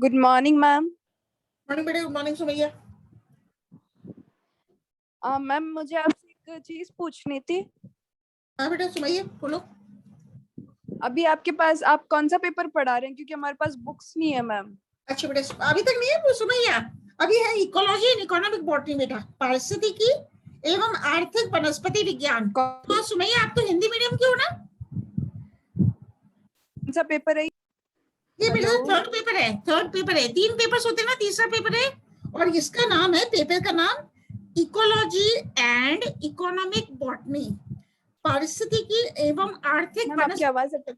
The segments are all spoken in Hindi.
Good morning ma'am. मॉर्निंग बेटे, गुड मॉर्निंग सुमैया। मैम मुझे आपसे एक चीज पूछनी थी। हाँ बेटा सुमैया बोलो। अभी आपके पास आप कौन सा पेपर पढ़ा रहे हैं, क्योंकि हमारे पास बुक्स नहीं है मैम। अच्छा बेटा, अभी तक नहीं है वो सुमैया। अभी है इकोलॉजी एंड इकोनॉमिक बॉटनी बेटा, पारिस्थितिकी एवं आर्थिक वनस्पति विज्ञान। तो सुमैया आप तो हिंदी मीडियम की हो ना? कौन सा पेपर है? ये बेटा हेलो। थर्ड पेपर है, थर्ड पेपर है। 3 पेपर्स होते हैं ना, तीसरा पेपर है। और इसका नाम है, पेपर का नाम इकोलॉजी एंड इकोनॉमिक बॉटनी, पारिस्थितिकी एवं आर्थिक मैम आपकी आवाज अटक।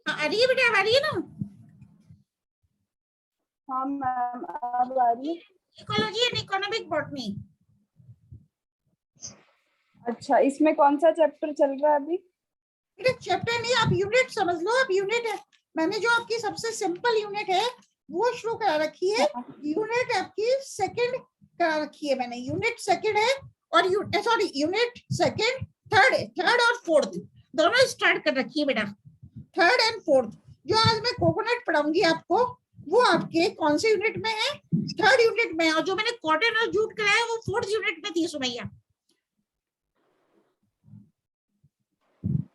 आ रही है बेटा, आ रही है ना? हाँ मैम अब आ रही है। Ecology and economic botany. अच्छा, इसमें कौन सा चैप्टर चल रहा है अभी? बेटा चैप्टर नहीं, आप यूनिट समझ लो। आप यूनिट है, मैंने जो आपकी सबसे सिंपल यूनिट है वो शुरू करा रखी है। हाँ। यूनिट आपकी सेकंड करा रखी है मैंने, यूनिट सेकंड है। और सॉरी यूनिट सेकंड, थर्ड है, थर्ड और फोर्थ दोनों स्टार्ट कर रखी है बेटा। थर्ड एंड फोर्थ जो आज मैं कोकोनट पढ़ाऊंगी आपको, वो आपके कौन से यूनिट में है? थर्ड यूनिट में। और जो मैंने कॉटन और जूट कराया वो फोर्थ यूनिट में थी सुमैया।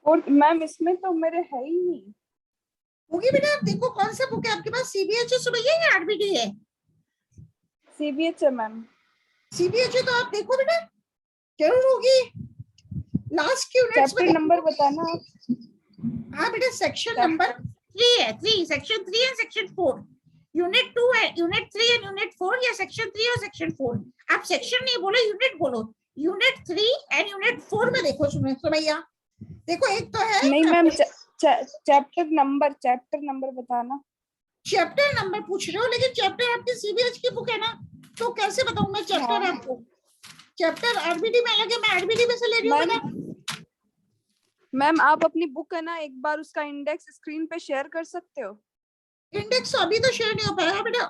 और मैम इसमें तो मेरे है ही नहीं। होगी बेटा, आप देखो कौन सा बुक है आपके पास, सीबीएसई सुमैया या आरबीडी है? सीबीएच है मैम। सीबीएसई तो आप देखो बेटा, जरूर होगी। लास्ट यूनिट्स में चैप्टर नंबर देखो। बताना आप। हाँ बेटा, सेक्शन नंबर 3 है, 3, सेक्शन 3 एंड सेक्शन 4। यूनिट 2 है, यूनिट 3 एंड यूनिट 4, या सेक्शन 3 और सेक्शन 4। आप सेक्शन नहीं बोलो, यूनिट बोलो। यूनिट 3 एंड यूनिट 4 में देखो सुमैया। देखो एक तो है नहीं मैम, चैप्टर नंबर बताना। चैप्टर नंबर पूछ रहे हो, लेकिन चैप्टर आपकी सीबीएच की बुक है ना, तो कैसे बताऊं मैं चैप्टर हाँ आपको? चैप्टर आरबीडी में अलग है, मैं आरबीडी में से ले रही हूँ मैम। बेटा। मैम आप अपनी बुक है ना, एक बार उसका इंडेक्स स्क्रीन पे शेयर कर सकते हो? इंडेक्स अभी तो शेयर नहीं हो पाएगा बेटा।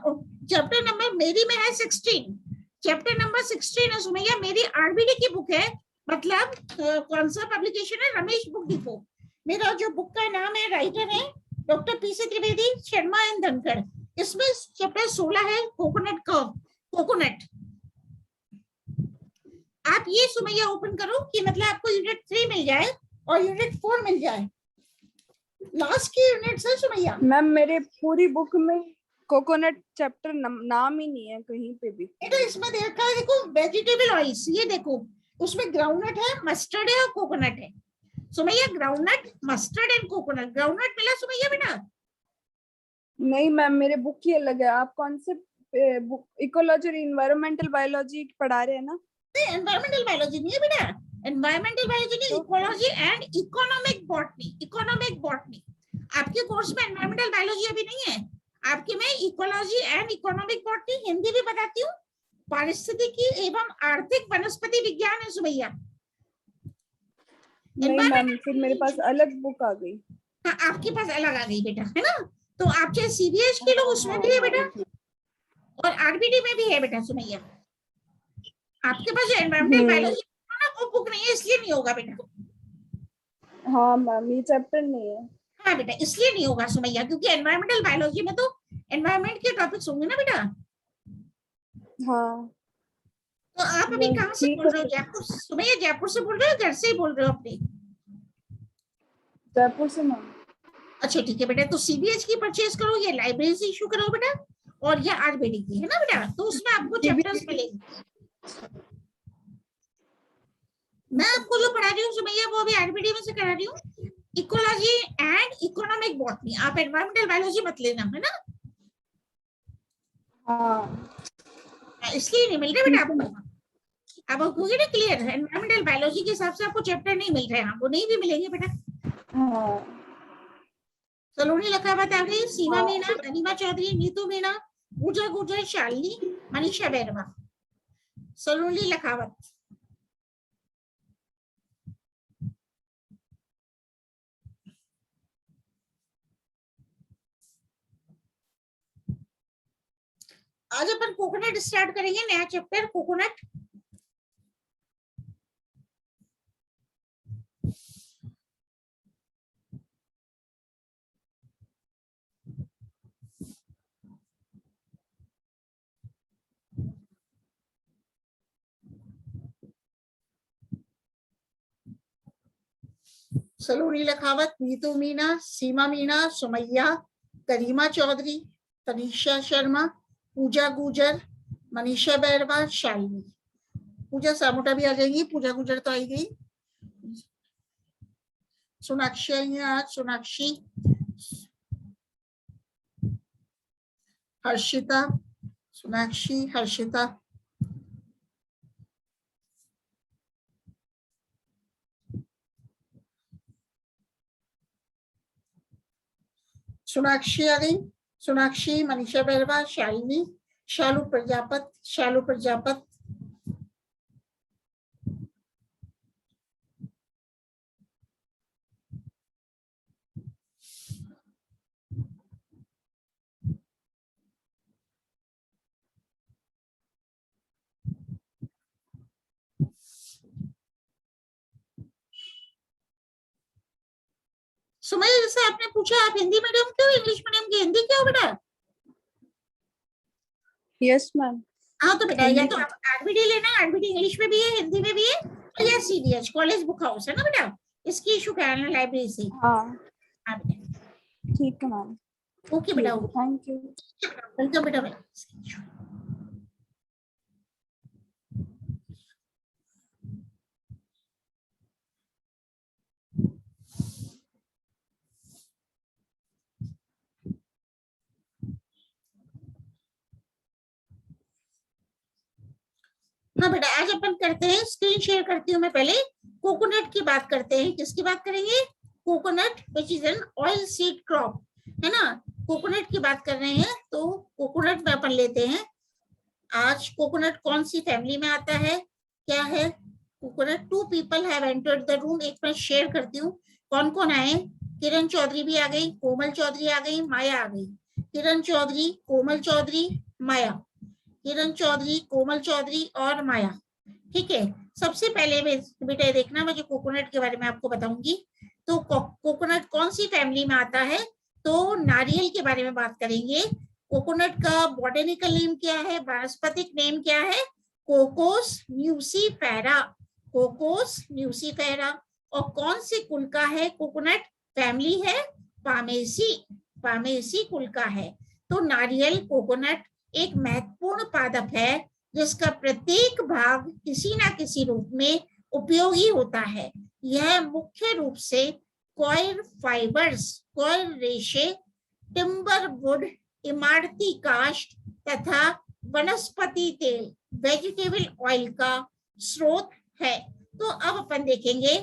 चैप्टर नंबर मेरी में है 16, चैप्टर नंबर 16 है सुमैया, मेरी आरबीडी की बुक है। मतलब कौन सा पब्लिकेशन है? Ramesh book depot. मेरा जो बुक का नाम है, राइटर है doctor PC Trivedi, Sharma and Dhankhar. इसमें चैप्टर 16 है, कोकोनट कर्व, कोकोनट। आप ये सुमैया ओपन करो कि मतलब आपको यूनिट 3 मिल जाए और यूनिट 4 मिल जाए। लास्ट की यूनिट है सुमैया। मैम मेरे पूरी बुक में कोकोनट चैप्टर नाम ही नहीं है कहीं पे भी। बेटा इसमें देखा है, देखो वेजिटेबल ऑयल्स, ये देखो उसमें ग्राउंडनट है, मस्टर्ड है और कोकोनट है Sumaiya. Groundnut, mustard and coconut. Groundnut मिला सुमैया बेटा? नहीं मैम, मेरे बुक ही अलग है। आप कौन से बुक, इकोलॉजी और इन्वायरमेंटल बायोलॉजी पढ़ा रहे हैं ना? नहीं, एनवायरमेंटल बायोलॉजी नहीं है बेटा। एनवायरमेंटल बायोलॉजी नहीं, तो ecology and economic botany. Economic botany आपके कोर्स में एनवायरमेंटल बायोलॉजी अभी नहीं है। आपके मैं ecology and economic botany Hindi भी बताती हूँ, पारिस्थितिकी एवं आर्थिक वनस्पति विज्ञान है सुमैया। नहीं मैम, फिर मेरे पास अलग बुक आ गई। हाँ, आपके पास अलग आ गई बेटा, है ना? तो आप चाहे सीबीएस के लो, हाँ उसमें हाँ भी है हाँ। बेटा, और आरबीडी में भी है बेटा सुमैया। आपके पास जो एनवायरमेंटल बायोलॉजी ना, वो बुक नहीं है, इसलिए नहीं होगा बेटा। हाँ मैम, ये चैप्टर नहीं है। हाँ बेटा, इसलिए नहीं होगा सुमैया, क्योंकि एनवायरमेंटल बायोलॉजी में तो एनवायरमेंट के टॉपिक्स होंगे ना बेटा। हाँ तो आप अभी कहाँ से ठीक बोल है रहे हो? फिर। जयपुर सुमैया, जयपुर से बोल रहे हो, घर से ही बोल रहे हो अपने? जयपुर से मैम। अच्छा ठीक है बेटा, तो सीबीएस की परचेज करो या लाइब्रेरी से इशू करो बेटा, और या आरबीडी की, है ना बेटा? तो उसमें आपको चैप्टर्स मिलेंगे। मैं आपको जो पढ़ा रही हूँ सुमैया, वो अभी आरबीडी में से करा रही हूँ, इकोलॉजी एंड इकोनॉमिक बॉटनी। आप एनवायरमेंटल बायोलॉजी मत लेना, है ना? हाँ इसलिए नहीं मिल रहा बेटा ठीक है आपको। मैम। अब होगी ना क्लियर, एनवायरमेंटल बायोलॉजी के हिसाब से आपको चैप्टर नहीं मिल रहे हैं, वो नहीं भी मिलेंगे बेटा। हाँ सलोनी लखावत आ गई, सीमा हाँ। मीणा, अनिमा चौधरी, नीतू मीणा, पूजा गुर्जर, शालिनी, मनीषा बैरवा, सलोनी लखावत। आज अपन कोकोनट स्टार्ट करेंगे, नया चैप्टर कोकोनट। सलोनी लखावत, नीतू मीना, सीमा मीना, सुमैया, करीमा चौधरी, तनीषा शर्मा, पूजा गुजर, मनीषा बैरवा, शालिनी। पूजा सामोटा भी आ जाएगी, पूजा गुजर तो आई गई। सोनाक्षी आई है आज, सोनाक्षी, हर्षिता, सोनाक्षी, हर्षिता, सोनाक्षी आ गई, सोनाक्षी, मनीषा बैरवा, शालिनी, शालू प्रजापत, शालू प्रजापत, सुमैया जैसे आपने पूछा आप हिंदी मीडियम क्यों, इंग्लिश मीडियम की हिंदी क्यों बेटा? Yes ma'am. हाँ तो बेटा या तो आप आरबीडी लेना, आरबीडी इंग्लिश में भी है, हिंदी में भी है, या सीडीएच कॉलेज बुक हाउस है ना बेटा, इसकी इशू कराना लाइब्रेरी से। हाँ हाँ बेटा ठीक है मैम। ओके बेटा, थैंक यू। वेलकम बेटा। हाँ बेटा आज अपन करते हैं, स्क्रीन शेयर करती हूँ मैं, पहले कोकोनट की बात करते हैं। किसकी बात करेंगे? Coconut which is an oil seed crop, है ना, कोकोनट की बात कर रहे हैं। तो कोकोनट में अपन लेते हैं आज, कोकोनट कौन सी फैमिली में आता है, क्या है coconut. 2 people have entered the room, एक मैं शेयर करती हूँ कौन कौन आए। किरण चौधरी भी आ गई, कोमल चौधरी आ गई, माया आ गई। किरण चौधरी, कोमल चौधरी, माया, किरण चौधरी, कोमल चौधरी और माया। ठीक है, सबसे पहले बेटा देखना, मैं जो कोकोनट के बारे में आपको बताऊंगी। तो कोकोनट कौन सी फैमिली में आता है, तो नारियल के बारे में बात करेंगे। कोकोनट का बॉटेनिकल नेम क्या है, वानस्पतिक नेम क्या है? Cocos nucifera, Cocos nucifera. और कौन से कुल का है कोकोनट? फैमिली है पामेसी, पामेसी कुल का है। तो नारियल, कोकोनट एक महत्वपूर्ण पादप है जिसका प्रत्येक भाग किसी ना किसी रूप में उपयोगी होता है। यह मुख्य रूप से कॉयर फाइबर्स, कॉयर रेशे, टिम्बर वुड, इमारती काष्ठ तथा वनस्पति तेल, वेजिटेबल ऑयल का स्रोत है। तो अब अपन देखेंगे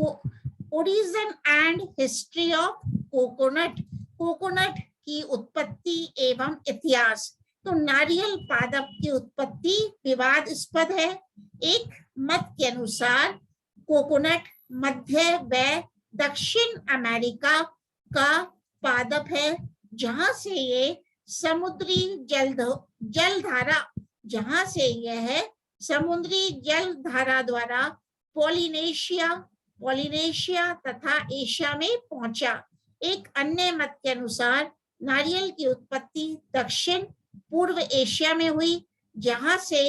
origin and history of coconut, coconut की उत्पत्ति एवं इतिहास। तो नारियल पादप की उत्पत्ति विवादास्पद है। एक मत के अनुसार कोकोनट मध्य व दक्षिण अमेरिका का पादप है, जहां से ये समुद्री जलधारा, जहां से यह समुद्री जलधारा द्वारा पॉलिनेशिया तथा एशिया में पहुंचा। एक अन्य मत के अनुसार नारियल की उत्पत्ति दक्षिण पूर्व एशिया में हुई, जहां से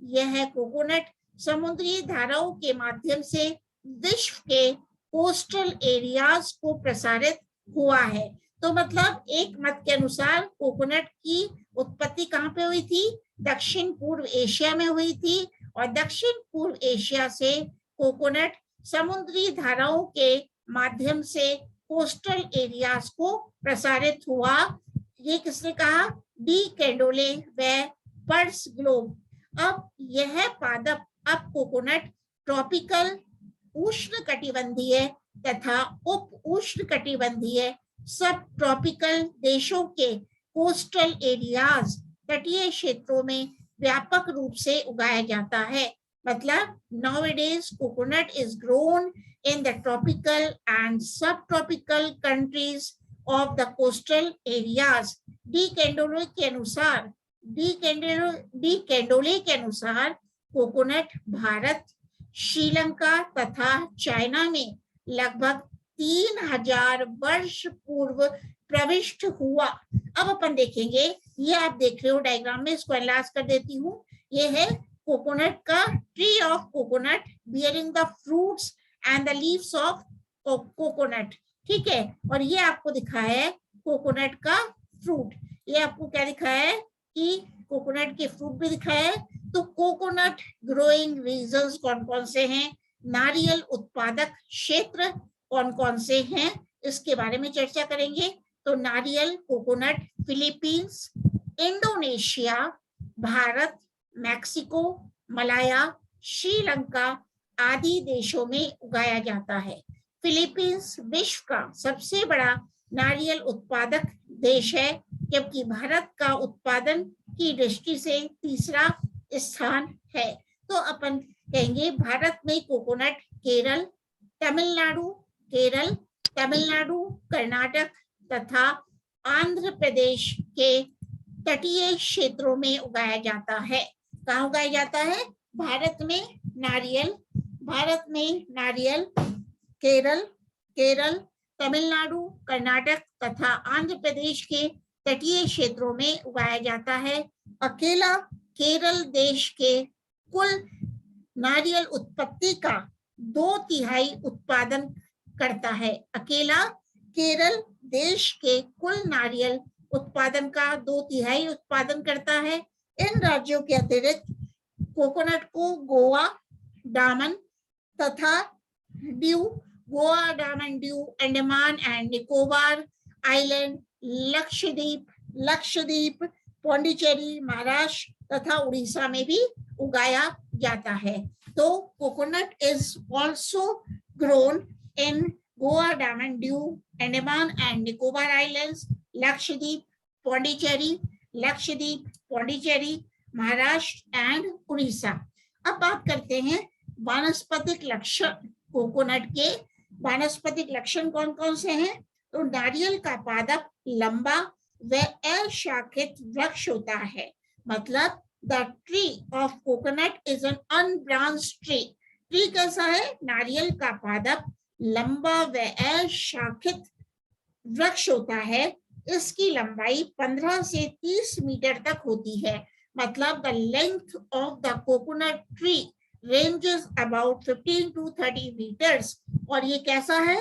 यह कोकोनट समुद्री धाराओं के माध्यम से विश्व के कोस्टल एरियाज को प्रसारित हुआ है। तो मतलब एक मत के अनुसार कोकोनट की उत्पत्ति कहाँ पे हुई थी? दक्षिण पूर्व एशिया में हुई थी, और दक्षिण पूर्व एशिया से कोकोनट समुद्री धाराओं के माध्यम से कोस्टल एरियाज को प्रसारित हुआ। ये किसने कहा? डी कैंडोले व पर्स ग्लोब। अब यह पादप, अब कोकोनट ट्रॉपिकल उष्ण कटिबंधीय तथा उप उष्ण कटिबंधीय सब ट्रॉपिकल देशों के कोस्टल एरियाज, तटीय क्षेत्रों में व्यापक रूप से उगाया जाता है। मतलब nowadays coconut is grown in the tropical and subtropical countries of the coastal areas. De Candolle के अनुसार कोकोनट भारत, श्रीलंका तथा चाइना में लगभग 3000 वर्ष पूर्व प्रविष्ट हुआ। अब अपन देखेंगे, ये आप देख रहे हो डायग्राम में, इसको एनलार्ज कर देती हूँ। ये है कोकोनट का tree of coconut bearing the fruits and the leaves of coconut, ठीक है। और ये आपको दिखा है कोकोनट का फ्रूट, ये आपको क्या दिखा है कि कोकोनट के फ्रूट भी दिखा है। तो कोकोनट ग्रोइंग रीजन्स कौन कौन से हैं, नारियल उत्पादक क्षेत्र कौन कौन से हैं, इसके बारे में चर्चा करेंगे। तो नारियल coconut Philippines, Indonesia, Bharat, Mexico, Malaya, Sri Lanka आदि देशों में उगाया जाता है। फिलीपींस विश्व का सबसे बड़ा नारियल उत्पादक देश है, जबकि भारत का उत्पादन की दृष्टि से तीसरा स्थान है। तो अपन कहेंगे भारत में कोकोनट केरल, तमिलनाडु, कर्नाटक तथा आंध्र प्रदेश के तटीय क्षेत्रों में उगाया जाता है। कहाँ उगाया जाता है? भारत में नारियल केरल, तमिलनाडु, कर्नाटक तथा आंध्र प्रदेश के तटीय क्षेत्रों में उगाया जाता है। अकेला केरल देश के कुल नारियल उत्पत्ति का 2/3 उत्पादन करता है। अकेला केरल देश के कुल नारियल उत्पादन का 2/3 उत्पादन करता है। इन राज्यों के अतिरिक्त कोकोनट को Goa, Daman due, Andaman and Nicobar island, Lakshadweep, Pondicherry, Maharashtra तथा उड़ीसा में भी उगाया जाता है। तो coconut is also grown in Goa, Daman due, Andaman and Nicobar islands, Lakshadweep, Pondicherry, Maharashtra and Orissa. अब बात करते हैं वानस्पतिक लक्षण कोकोनट के। वानस्पतिक लक्षण कौन कौन से हैं? तो नारियल का पादप लंबा व अशाखित वृक्ष होता है, मतलब the tree of coconut is an unbranched tree. Tree कैसा है? नारियल का पादप लंबा व अशाखित वृक्ष होता है। इसकी लंबाई 15 से 30 मीटर तक होती है, मतलब the length of the coconut tree ranges about 15 to 30 meters। और ये कैसा है?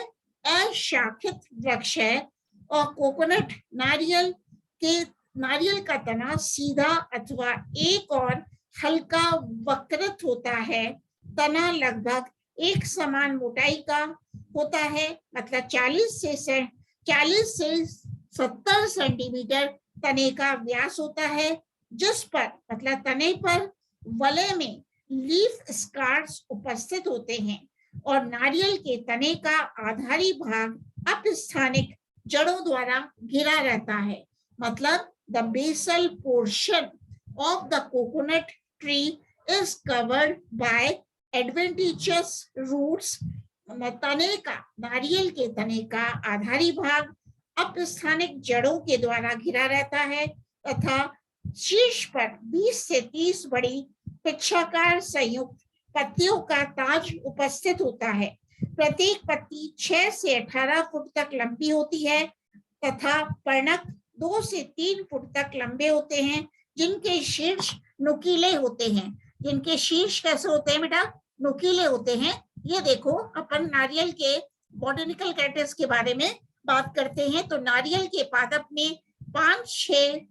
अशाखित वृक्ष है। और कोकोनट नारियल का तना सीधा अथवा एक और हल्का वक्रत होता है। तना लगभग एक समान मोटाई का होता है, मतलब 40 से 70 सेंटीमीटर तने का व्यास होता है, जिस पर मतलब तने पर वलय में लीफ स्कार्स उपस्थित होते हैं। और नारियल के तने का आधारी भाग अपस्थानिक जड़ों द्वारा घिरा रहता है, मतलब the basal portion of the coconut tree is covered by adventitious roots. नारियल के तने का आधारी भाग अपस्थानिक जड़ों के द्वारा घिरा रहता है तथा शीर्ष पर 20 से 30 बड़ी पिच्छाकार संयुक्त पत्तियों का ताज उपस्थित होता है। प्रत्येक पत्ती 6 से 18 फुट तक लंबी होती है तथा पर्णक 2 से 3 फुट तक लंबे होते हैं, जिनके शीर्ष नुकीले होते हैं। जिनके शीर्ष कैसे होते हैं बेटा? नुकीले होते हैं। ये देखो, अपन नारियल के बॉटनिकल कैरेक्टर्स के बारे में बात करते हैं। तो नारियल के पादप में 5-6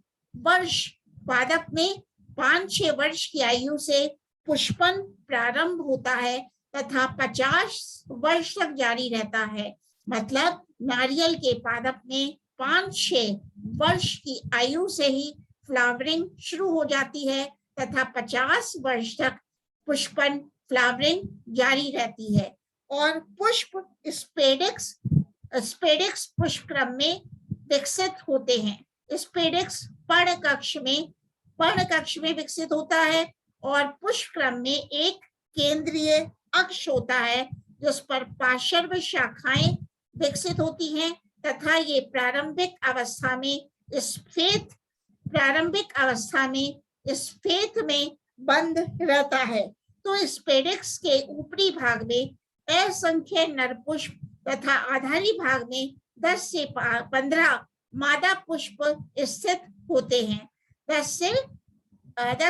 वर्ष की आयु से पुष्पन प्रारंभ होता है तथा 50 वर्ष तक जारी रहता है। मतलब नारियल के पादप में 5-6 वर्ष की आयु से ही फ्लावरिंग शुरू हो जाती है तथा 50 वर्ष तक पुष्पन फ्लावरिंग जारी रहती है। और पुष्प स्पेडिक्स पुष्पक्रम में विकसित होते हैं। स्पेडिक्स पर्णकक्ष में विकसित होता है और पुष्पक्रम में एक केंद्रीय अक्ष होता है, जिस पर पार्श्व शाखाएं विकसित होती हैं तथा ये प्रारंभिक अवस्था में स्फेत में बंद रहता है। तो स्पेडिक्स के ऊपरी भाग में असंख्य नर पुष्प तथा आधारी भाग में 10 से 15 मादा पुष्प स्थित होते हैं। 10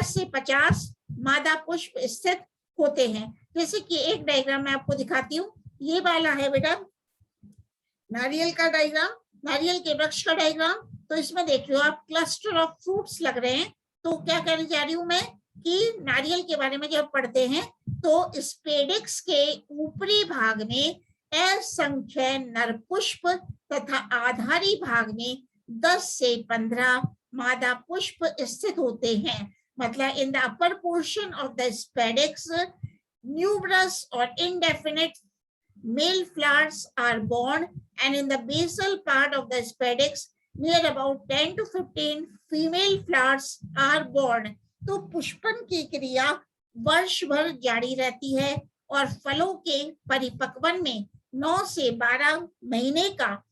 से 50 मादा पुष्प स्थित होते हैं। जैसे कि एक डायग्राम मैं आपको दिखाती हूँ। ये वाला है बेटा नारियल का डायग्राम, नारियल के वृक्ष का डायग्राम। तो इसमें देख लो आप, क्लस्टर ऑफ फ्रूट्स लग रहे हैं। तो क्या कहने जा रही हूं मैं कि नारियल के बारे में जब पढ़ते हैं तो स्पेडिक्स के ऊपरी भाग में असंख्य नर पुष्प तथा आधारी भाग में 10 से 15 मादा पुष्प स्थित होते हैं। मतलब in the upper portion of the spadix numerous or indefinite male flowers are born, and in the basal part of the spadix near about 10 to 15 female flowers are born. तो पुष्पन की क्रिया वर्ष भर जारी रहती है और फलों के परिपक्वन में 9 से 12 महीने का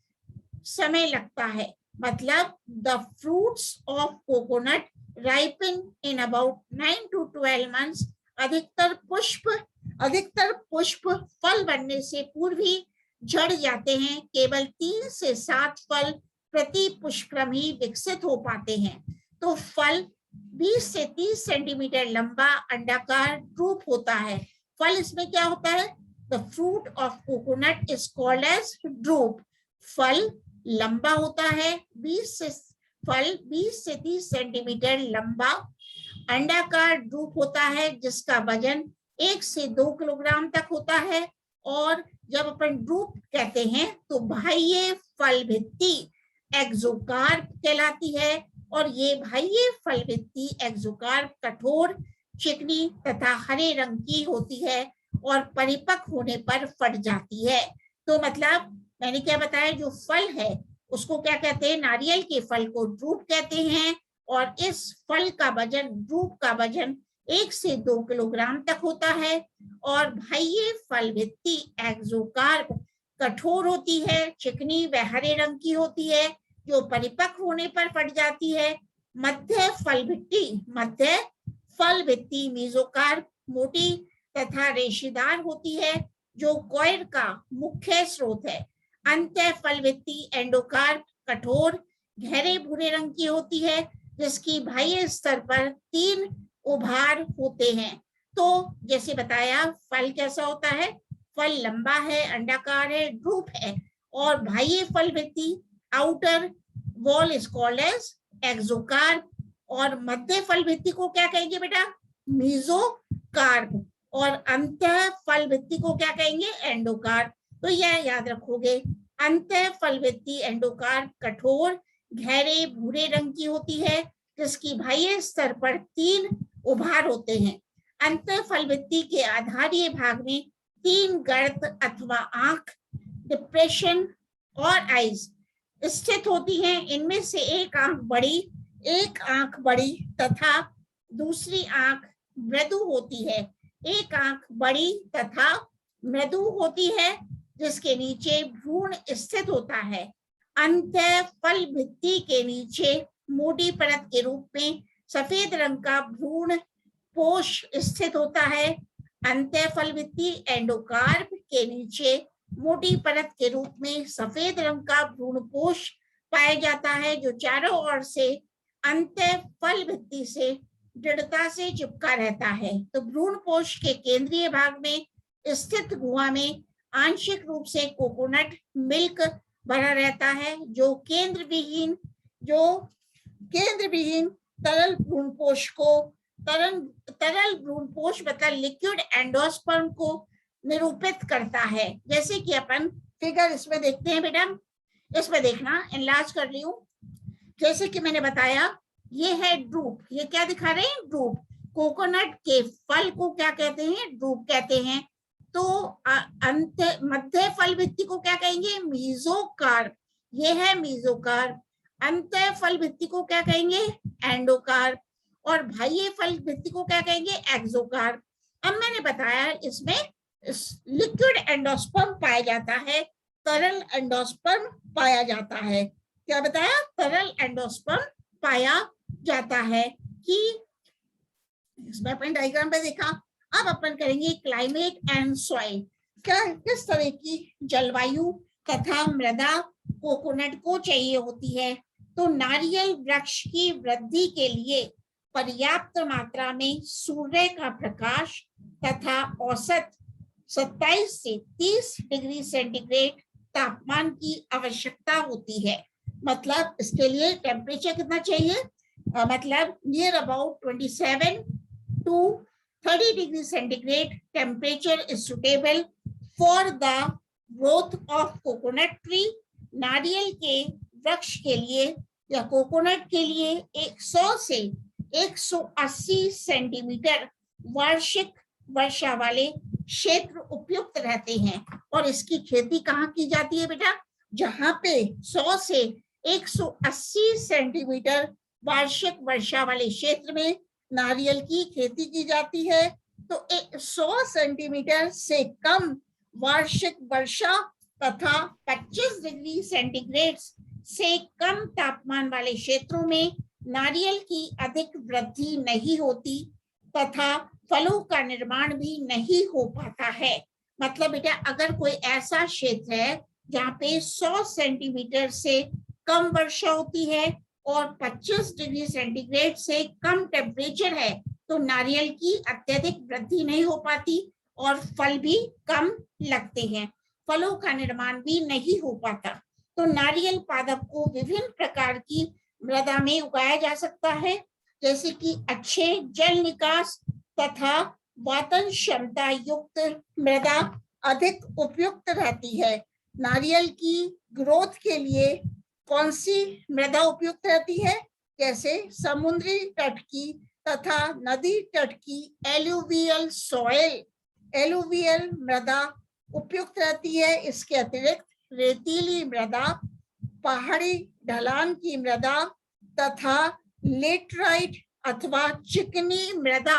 समय लगता है। मतलब the fruits of coconut ripen in about 9 to 12 months. अधिकतर पुष्प फल बनने से पूर्व ही झड़ जाते हैं। केवल 3 से 7 फल प्रति पुष्पक्रम ही विकसित हो पाते हैं। तो फल 20 से 30 सेंटीमीटर लंबा अंडाकार ड्रूप होता है। फल इसमें क्या होता है? The fruit of coconut is called as drupe. फल लंबा होता है, 20 से 30 सेंटीमीटर लंबा अंडाकार ड्रूप होता है, जिसका वजन 1 से 2 किलोग्राम तक होता है। और जब अपन ड्रूप कहते हैं तो बाह्य फल भित्ति एक्सोकार्प कहलाती है। और ये बाह्य फल भित्ति एक्सोकार्प कठोर, चिकनी तथा हरे रंग की होती है और परिपक्व होने पर फट जाती है। तो मतलब मैंने क्या बताया, जो फल है उसको क्या कहते हैं? नारियल के फल को ड्रूप कहते हैं। और इस फल का वजन, ड्रूप का वजन 1 से 2 किलोग्राम तक होता है। और बाह्य फल भित्ति एक्सोकार्प कठोर होती है, चिकनी व हरे रंग की होती है, जो परिपक्व होने पर फट जाती है। मध्य फल भित्ति मेसोकार्प मोटी तथा रेशेदार होती है, जो कॉयर का मुख्य स्रोत है। अंत फल भित्ति एंडोकार्प कठोर गहरे भूरे रंग की होती है, जिसकी बाह्य स्तर पर 3 उभार होते हैं। तो जैसे बताया, फल कैसा होता है? फल लंबा है, अंडाकार है, ड्रूप है। और बाह्य फल भित्ति outer wall is called as exocarp. और मध्य फल भित्ति को क्या कहेंगे बेटा? मेसोकार्प। और अंत फल भित्ति को क्या कहेंगे? एंडोकार्प। तो यह याद रखोगे, अंत फल भित्ति एंडोकार्प कठोर गहरे भूरे रंग की होती है, जिसकी बाह्य स्तर पर 3 उभार होते हैं। अंत फल भित्ति के आधारीय भाग में 3 गर्त अथवा आंख, डिप्रेशन और आइज स्थित होती हैं। इनमें से एक आंख बड़ी तथा दूसरी आंख मृदु होती है। एक आंख बड़ी तथा मृदु होती है, जिसके नीचे भ्रूण स्थित होता है। अंत फल भित्ति के नीचे मोटी परत के रूप में सफेद रंग का भ्रूण पोष स्थित होता है। अंत फल भित्ति एंडोकार्प के नीचे मोटी परत के रूप में सफेद रंग का भ्रूण पोष पाया जाता है, जो चारों ओर से अंत फल भित्ति से दृढ़ता से चिपका रहता है। तो भ्रूण पोष के केंद्रीय भाग में स्थित गुहा में आंशिक रूप से कोकोनट मिल्क भरा रहता है, जो केंद्र विहीन तरल भ्रूणपोष मतलब लिक्विड एंडोस्पर्म को निरूपित करता है। जैसे कि अपन फिगर इसमें देखते हैं बेटा, इसमें देखना, एनलार्ज कर रही हूँ। जैसे कि मैंने बताया, ये है ड्रूप। ये क्या दिखा रहे हैं? ड्रूप। कोकोनट के फल को क्या कहते हैं? ड्रूप कहते हैं। तो मध्य फल भित्ति को क्या कहेंगे? मेसोकार्प। ये है मेसोकार्प। अंत फल भित्ति को क्या कहेंगे? एंडोकार्प। और बाह्य फल भित्ति को क्या कहेंगे? एक्सोकार्प। अब मैंने बताया इसमें लिक्विड एंडोस्पर्म पाया जाता है, तरल एंडोस्पर्म पाया जाता है। क्या बताया? तरल एंडोस्पर्म पाया जाता है। कि इसमें अपन डायग्राम पे देखा। अब अपन करेंगे क्लाइमेट एंड सॉइल। क्या किस तरह की जलवायु तथा मृदा कोकोनट को चाहिए होती है? तो नारियल वृक्ष की वृद्धि के लिए पर्याप्त मात्रा में सूर्य का प्रकाश तथा औसत 27 से 30 डिग्री सेंटीग्रेड तापमान की आवश्यकता होती है। मतलब इसके लिए टेम्परेचर कितना चाहिए, मतलब near about 27 to 30 degree centigrade temperature is suitable for the growth of coconut tree. नारियल के वृक्ष के लिए या कोकोनट के लिए 100 से 180 सेंटीमीटर वार्षिक वर्षा वाले क्षेत्र उपयुक्त रहते हैं। और इसकी खेती कहाँ की जाती है बेटा, जहाँ पे 100 से 180 सेंटीमीटर वार्षिक वर्षा वाले क्षेत्र में नारियल की खेती की जाती है। तो 100 सेंटीमीटर से कम वार्षिक वर्षा तथा 25 डिग्री सेंटीग्रेड से कम तापमान वाले क्षेत्रों में नारियल की अधिक वृद्धि नहीं होती तथा फलों का निर्माण भी नहीं हो पाता है। मतलब बेटा अगर कोई ऐसा क्षेत्र है जहाँ पे 100 सेंटीमीटर से कम वर्षा होती है और 25 डिग्री सेंटीग्रेड से कम टेम्परेचर है, तो नारियल की अत्यधिक वृद्धि नहीं हो पाती और फल भी कम लगते हैं, फलों का निर्माण भी नहीं हो पाता। तो नारियल पादप को विभिन्न प्रकार की मृदा में उगाया जा सकता है, जैसे कि अच्छे जल निकास तथा वातन क्षमता युक्त मृदा अधिक उपयुक्त रहती है। नारियल की ग्रोथ के लिए कौन सी मृदा उपयुक्त रहती है, जैसे समुद्री तट की तथा नदी तट की एलुवियल सॉइल, एलुवियल मृदा उपयुक्त रहती है। इसके अतिरिक्त रेतीली मृदा, पहाड़ी ढलान की मृदा तथा लेटराइट अथवा चिकनी मृदा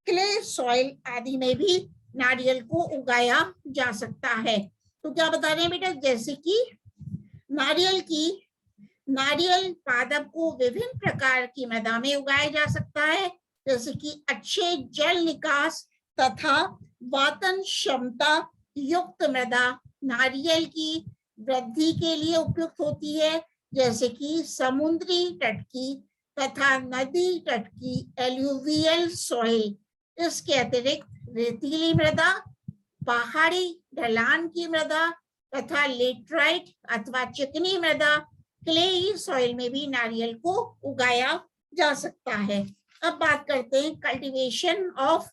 क्ले सॉइल आदि में भी नारियल को उगाया जा सकता है। तो क्या बता रहे हैं बेटा, जैसे कि नारियल पादप को विभिन्न प्रकार की मृदा में उगाया जा सकता है, जैसे कि अच्छे जल निकास तथा वातन क्षमता युक्त मृदा नारियल की वृद्धि के लिए उपयुक्त होती है, जैसे कि समुद्री तट की तथा नदी तट की एलुवियल सॉइल। इसके अतिरिक्त रेतीली मृदा, पहाड़ी ढलान की मृदा तथा लेटराइट अथवा चिकनी मृदा क्लेई सॉइल में भी नारियल को उगाया जा सकता है। अब बात करते हैं कल्टीवेशन ऑफ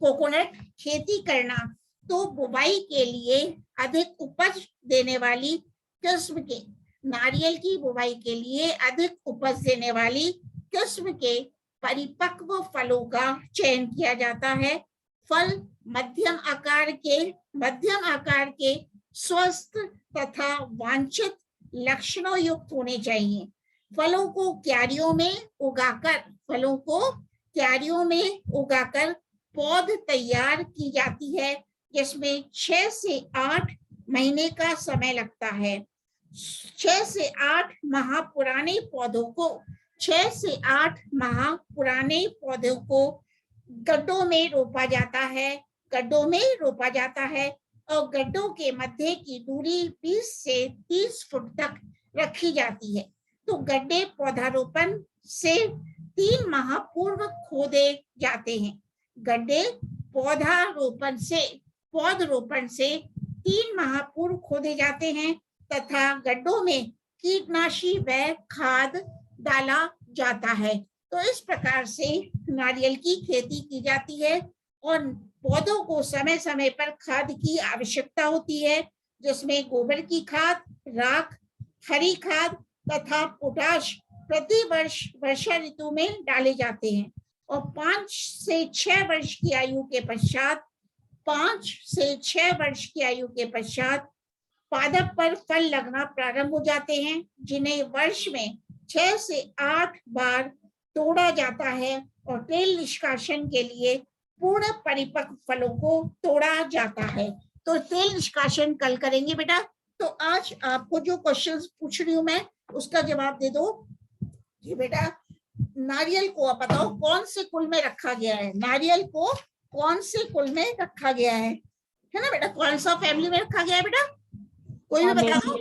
कोकोनट, खेती करना। तो बुवाई के लिए अधिक उपज देने वाली किस्म के नारियल की बुवाई के लिए अधिक उपज देने वाली किस्म के परिपक्व फलों का चयन किया जाता है। फल मध्यम आकार के स्वस्थ तथा वांछित लक्षणों युक्त होने चाहिए। फलों को क्यारियों में उगाकर पौध तैयार की जाती है, जिसमें 6 से 8 महीने का समय लगता है। 6 से 8 माह पुराने पौधों को गड्ढों में रोपा जाता है और गड्ढों के मध्य की दूरी 20 से 30 फुट तक रखी जाती है। तो गड्ढे पौधारोपण से 3 माह पूर्व खोदे जाते हैं। गड्ढे पौधरोपण से 3 माह पूर्व खोदे जाते हैं तथा गड्ढों में कीटनाशी व खाद डाला जाता है। तो इस प्रकार से नारियल की खेती की जाती है और पौधों को समय समय पर खाद की आवश्यकता होती है, जिसमें गोबर की खाद, राख, हरी खाद तथा पोटाश प्रति वर्ष वर्षा ऋतु में डाले जाते हैं। और 5 से 6 वर्ष की आयु के पश्चात पादप पर फल लगना प्रारंभ हो जाते हैं, जिन्हें वर्ष में 6 से 8 बार तोड़ा जाता है और तेल निष्कासन के लिए पूर्ण परिपक्व फलों को तोड़ा जाता है। तो तेल निष्कासन कल करेंगे बेटा। तो आज आपको जो क्वेश्चंस पूछ रही हूँ मैं, उसका जवाब दे दो कि बेटा नारियल को आप बताओ कौन से कुल में रखा गया है। नारियल को कौन से कुल में रखा गया है ना बेटा? कौन सा फैमिली में रखा गया है बेटा? कोई भी बता दो।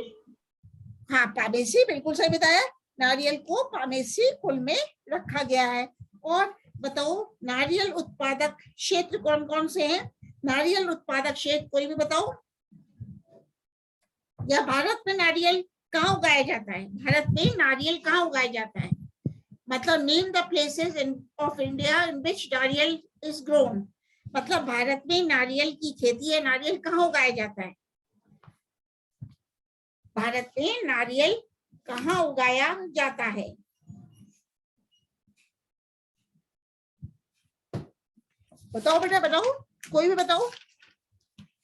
हाँ, पामेसी, बिल्कुल सही बताया। नारियल को पामेसी कुल में रखा गया है। और बताओ नारियल उत्पादक क्षेत्र कौन कौन से हैं? नारियल उत्पादक क्षेत्र कोई भी बताओ। या भारत में नारियल कहाँ उगाया जाता है? भारत में नारियल कहाँ उगाया जाता है? मतलब name the places of India in which नारियल इज ग्रोन। मतलब भारत में नारियल की खेती है, नारियल कहाँ उगाया जाता है? भारत में नारियल कहाँ उगाया जाता है? बताओ बेटा, बताओ, कोई भी बताओ।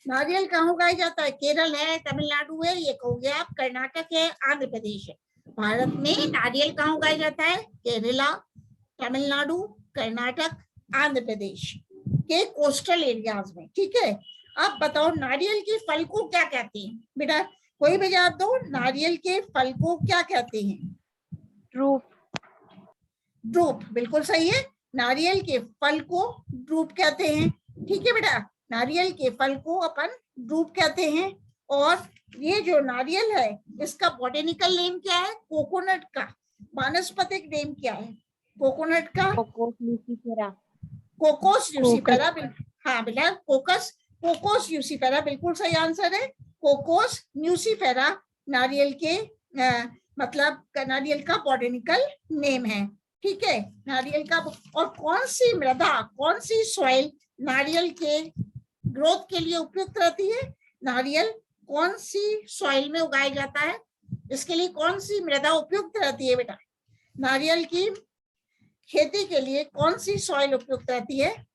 नारियल कहाँ उगाया जाता है? केरल है, तमिलनाडु है, ये कहोगे आप, कर्नाटक है, आंध्र प्रदेश है। भारत में नारियल कहाँ उगाया जाता है? केरला, तमिलनाडु, कर्नाटक, आंध्र प्रदेश के कोस्टल एरियाज में। ठीक है, अब बताओ नारियल के फल को क्या कहते हैं? बेटा कोई भी जवाब दो, नारियल के फल को क्या कहते हैं? ड्रूप। ड्रूप, बिल्कुल सही है। नारियल के फल को ड्रूप कहते हैं। ठीक है बेटा, नारियल के फल को अपन ड्रूप कहते हैं। और ये जो नारियल है इसका बॉटेनिकल नेम क्या है? कोकोनट का वानस्पतिक नेम क्या है? कोकोनट का कोकोस ल्यूसिफेरा। कोकोस ल्यूसिफेरा। हाँ बेटा, कोकोस ल्यूसिफेरा बिल्कुल सही आंसर है। कोकोस ल्यूसिफेरा नारियल के मतलब नारियल का बॉटेनिकल नेम है। ठीक है, नारियल का। और कौन सी मृदा, कौन सी सॉइल नारियल के ग्रोथ के लिए उपयुक्त रहती है? नारियल कौन सी सॉइल में उगाया जाता है? इसके लिए कौन सी मृदा उपयुक्त रहती है बेटा? नारियल की खेती के लिए कौन सी सॉइल उपयुक्त रहती है?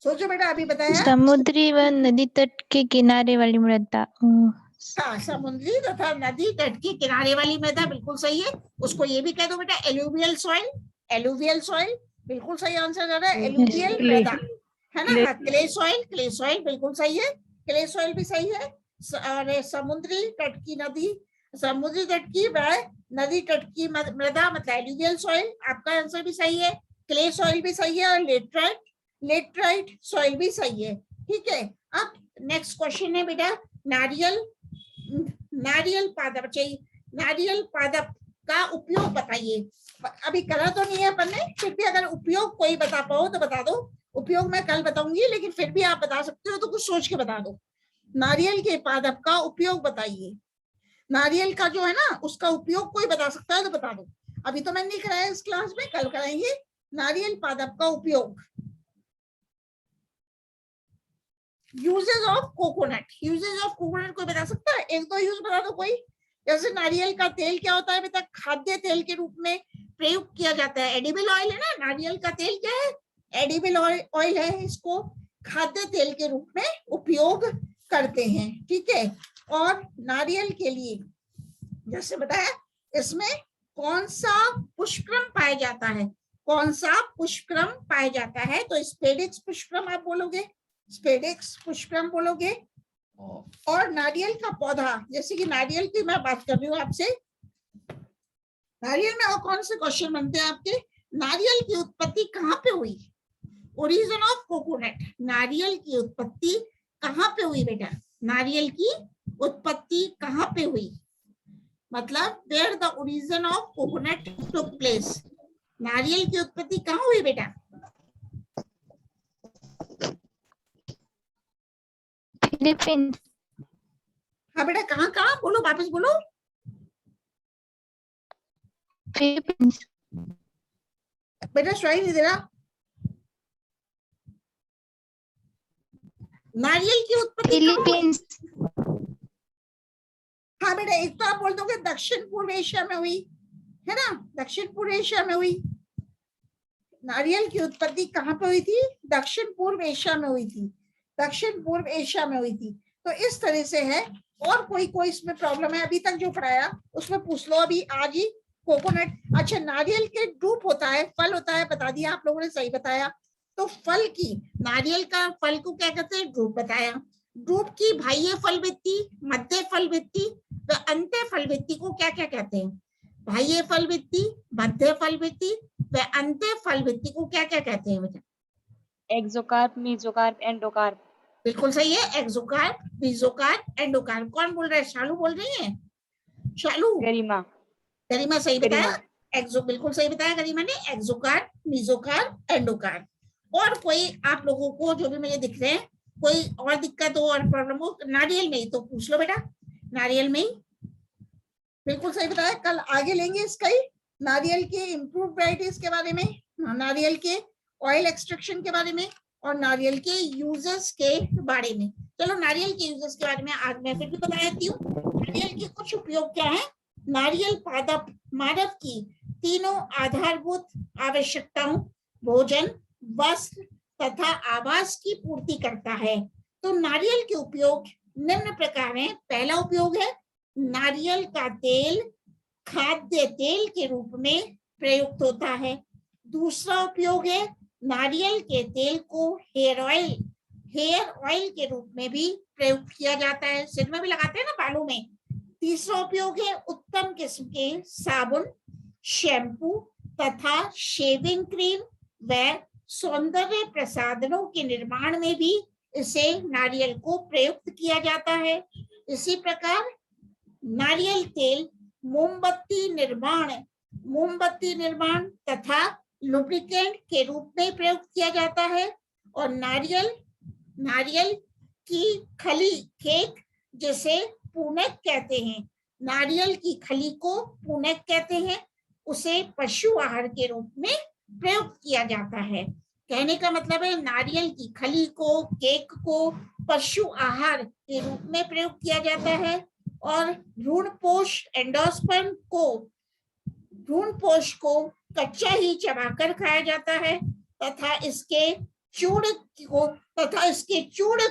सोचो बेटा, अभी बताया। समुद्री व नदी तट के किनारे वाली मृदा। हाँ, समुद्री तथा नदी तट के किनारे वाली मृदा बिल्कुल सही है। उसको ये भी कह दो बेटा, एलुवियल सॉइल। एलुवियल सॉइल बिल्कुल सही आंसर आ रहा है, एलुवियल मृदा है ना। क्ले सॉइल बिल्कुल सही है, क्ले सॉइल भी सही है। और समुद्री तट की नदी, समुद्री तट की व नदी तट की मृदा मतलब एलुवियल सॉइल, आपका आंसर भी सही है। क्ले सॉइल भी सही है, और लेटराइट सॉइल भी सही है। ठीक है, अब नेक्स्ट क्वेश्चन है बेटा, नारियल पादप चाहिए। नारियल पादप का उपयोग बताइए। अभी करा तो नहीं है अपन ने, फिर भी अगर उपयोग कोई बता पाओ तो बता दो। उपयोग मैं कल बताऊंगी, लेकिन फिर भी आप बता सकते हो तो कुछ सोच के बता दो। नारियल के पादप का उपयोग बताइए। नारियल का जो है ना, उसका उपयोग कोई बता सकता है तो बता दो। अभी तो मैंने नहीं कराया इस क्लास में, कल कराएंगे। नारियल पादप का उपयोग। Uses of coconut, uses of coconut कोई बता सकता है? एक दो यूज बता दो कोई। जैसे नारियल का तेल क्या होता है बेटा? खाद्य तेल के रूप में प्रयुक्त किया जाता है। एडिबल ऑयल है ना, नारियल का तेल क्या है? एडिबल ऑयल है। इसको खाद्य तेल के रूप में उपयोग करते हैं। ठीक है, और नारियल के लिए जैसे बताया, इसमें कौन सा पुष्पक्रम पाया जाता है? कौन सा पुष्पक्रम पाया जाता है? तो स्पेडिक्स पुष्पक्रम आप बोलोगे, स्पेडिक्स पुष्पक्रम बोलोगे। और नारियल का पौधा, जैसे कि नारियल की मैं बात कर रही हूँ आपसे, नारियल में और कौन से क्वेश्चन बनते हैं आपके? नारियल की उत्पत्ति कहाँ पे हुई? ओरिजिन ऑफ कोकोनट, नारियल की उत्पत्ति कहाँ पे हुई बेटा? नारियल की उत्पत्ति कहाँ पे हुई? मतलब where the origin of coconut took place. नारियल की उत्पत्ति कहाँ हुई बेटा? फिलीपींस। हाँ बेटा, कहाँ कहाँ बोलो, वापस बोलो। फिलीपींस। बेटा सुनाई नहीं दे रहा। नारियल की उत्पत्ति फिलीपींस। हाँ बेटा, एक तो आप बोल दोगे दक्षिण पूर्व एशिया में हुई है ना, दक्षिण पूर्व एशिया में हुई। नारियल की उत्पत्ति कहाँ पे हुई थी? दक्षिण पूर्व एशिया में हुई थी, दक्षिण पूर्व एशिया में हुई थी। तो इस तरह से है। और कोई इसमें प्रॉब्लम है अभी तक जो पढ़ाया उसमें पूछ लो अभी आज ही। कोकोनट, अच्छा नारियल के ड्रूप होता है, फल होता है, बता दिया आप लोगों ने, सही बताया। तो फल की, नारियल का फल को क्या कहते हैं? ड्रूप बताया। ड्रूप की बाह्य फल भित्ति, मध्य फल भित्ति व अंत्य फल भित्ति को क्या क्या कहते हैं? बाह्य फल भित्ति, मध्य फल भित्ति व अंत्य फल भित्ति को क्या क्या कहते हैं बेटा? एक्सोकार्प, मेसोकार्प, एंडोकार्प। बिल्कुल सही है, एक्सोकार्प, मेसोकार्प, एंडोकार्प। कौन बोल रहा है? शालू बोल रही है? शालू? गरिमा। गरिमा सही बताया। एक्सो बिल्कुल सही बताया गरिमा ने, एक्सोकार्प, मेसोकार्प, एंडोकार्प। और कोई आप लोगों को जो भी मुझे दिख रहे हैं कोई और दिक्कत हो और प्रॉब्लम हो नारियल में ही तो पूछ लो बेटा, नारियल में ही। बिल्कुल सही बताया, कल आगे लेंगे इसका ही, नारियल के इम्प्रूव वैरायटीज के बारे में, नारियल के ऑयल एक्सट्रैक्शन के बारे में और नारियल के यूजेस के बारे में। चलो नारियल के यूजेस के बारे में आज मैं फिर भी बता देती हूँ। नारियल के कुछ उपयोग क्या है। नारियल पादप मानव की तीनों आधारभूत आवश्यकताओं भोजन, वस्त्र तथा आवास की पूर्ति करता है। तो नारियल के उपयोग निम्न प्रकार हैं। पहला उपयोग है नारियल का तेल खाद्य तेल के रूप में प्रयुक्त होता है। दूसरा उपयोग है नारियल के तेल को हेयर ऑयल के रूप में भी प्रयुक्त किया जाता है, सिर में भी लगाते हैं ना, बालों में। तीसरा उपयोग है उत्तम किस्म के साबुन, शैम्पू तथा शेविंग क्रीम व सौंदर्य प्रसाधनों के निर्माण में भी इसे नारियल को प्रयुक्त किया जाता है। इसी प्रकार नारियल तेल मोमबत्ती निर्माण तथा लुब्रिकेंट के रूप में प्रयुक्त किया जाता है। और नारियल की खली केक जिसे पूनक कहते हैं, नारियल की खली को पूनक कहते हैं, उसे पशु आहार के रूप में प्रयुक्त किया जाता है। कहने का मतलब है नारियल की खली को, केक को पशु आहार के रूप में प्रयुक्त किया जाता है। और भ्रूणपोष एंडोस्पर्म को कच्चा ही चबाकर खाया जाता है तथा इसके चूर्ण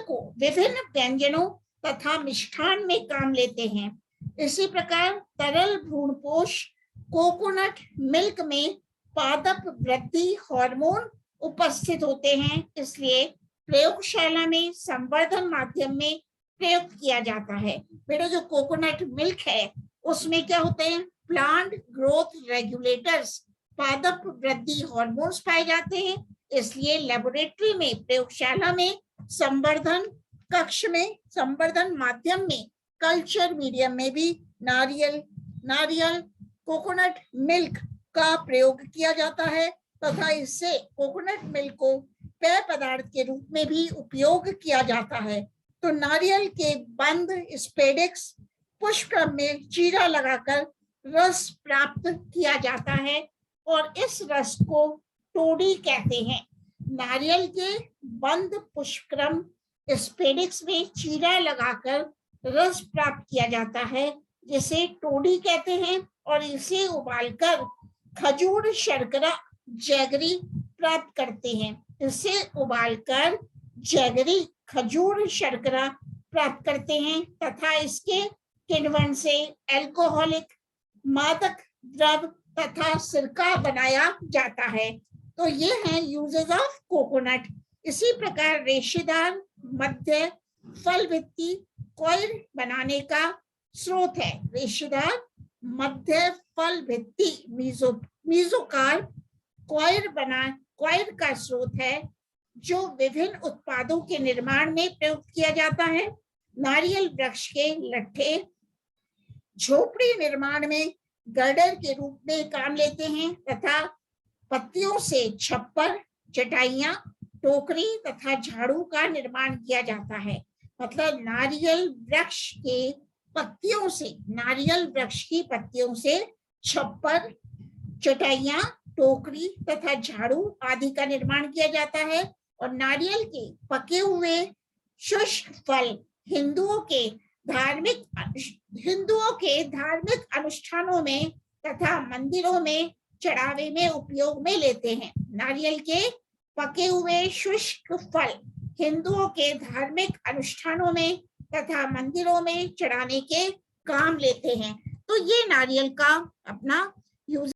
को विभिन्न व्यंजनों तथा मिष्ठान में काम लेते हैं। इसी प्रकार तरल भ्रूणपोष कोकोनट मिल्क में पादप वृद्धि हार्मोन उपस्थित होते हैं, इसलिए प्रयोगशाला में संवर्धन माध्यम में प्रयोग किया जाता है। बेटा जो कोकोनट मिल्क है उसमें क्या होते हैं, प्लांट ग्रोथ रेगुलेटर्स पादप वृद्धि हार्मोन्स पाए जाते हैं, इसलिए लेबोरेटरी में प्रयोगशाला में संवर्धन कक्ष में संवर्धन माध्यम में कल्चर मीडियम में भी नारियल कोकोनट मिल्क का प्रयोग किया जाता है तथा इससे कोकोनट मिल्क को पेय पदार्थ के रूप में भी उपयोग किया जाता है। तो नारियल के बंद स्पेडिक्स पुष्पक्रम में चीरा लगाकर रस प्राप्त किया जाता है और इस रस को टोडी कहते हैं। नारियल के बंद पुष्पक्रम स्पेडिक्स में चीरा लगाकर रस प्राप्त किया जाता है जिसे टोडी कहते हैं और इसे उबालकर खजूर शर्करा जैगरी प्राप्त करते हैं। इसे उबालकर जैगरी खजूर शर्करा प्राप्त करते हैं तथा इसके किण्वन से एल्कोहलिक मादक द्रव तथा सिरका बनाया जाता है। तो ये हैं यूजेस ऑफ कोकोनट। इसी प्रकार रेशेदार मध्य फल भित्ति कॉइल बनाने का स्रोत है। रेशेदार मध्य फल भित्ति मीजोकार्प कॉइल का स्रोत है जो विभिन्न उत्पादों के निर्माण में प्रयुक्त किया जाता है। नारियल वृक्ष के लट्ठे झोपड़ी निर्माण में गर्डर के रूप में काम लेते हैं तथा पत्तियों से छप्पर, चटाइयां, टोकरी तथा झाड़ू का निर्माण किया जाता है। मतलब नारियल वृक्ष की पत्तियों से छप्पर, चटाइयां, टोकरी तथा झाड़ू आदि का निर्माण किया जाता है। और नारियल के पके हुए शुष्क फल हिंदुओं के धार्मिक अनुष्ठानों में तथा मंदिरों में चढ़ावे में उपयोग में लेते हैं। नारियल के पके हुए शुष्क फल हिंदुओं के धार्मिक अनुष्ठानों में तथा मंदिरों में चढ़ाने के काम लेते हैं। तो ये नारियल का अपना यूज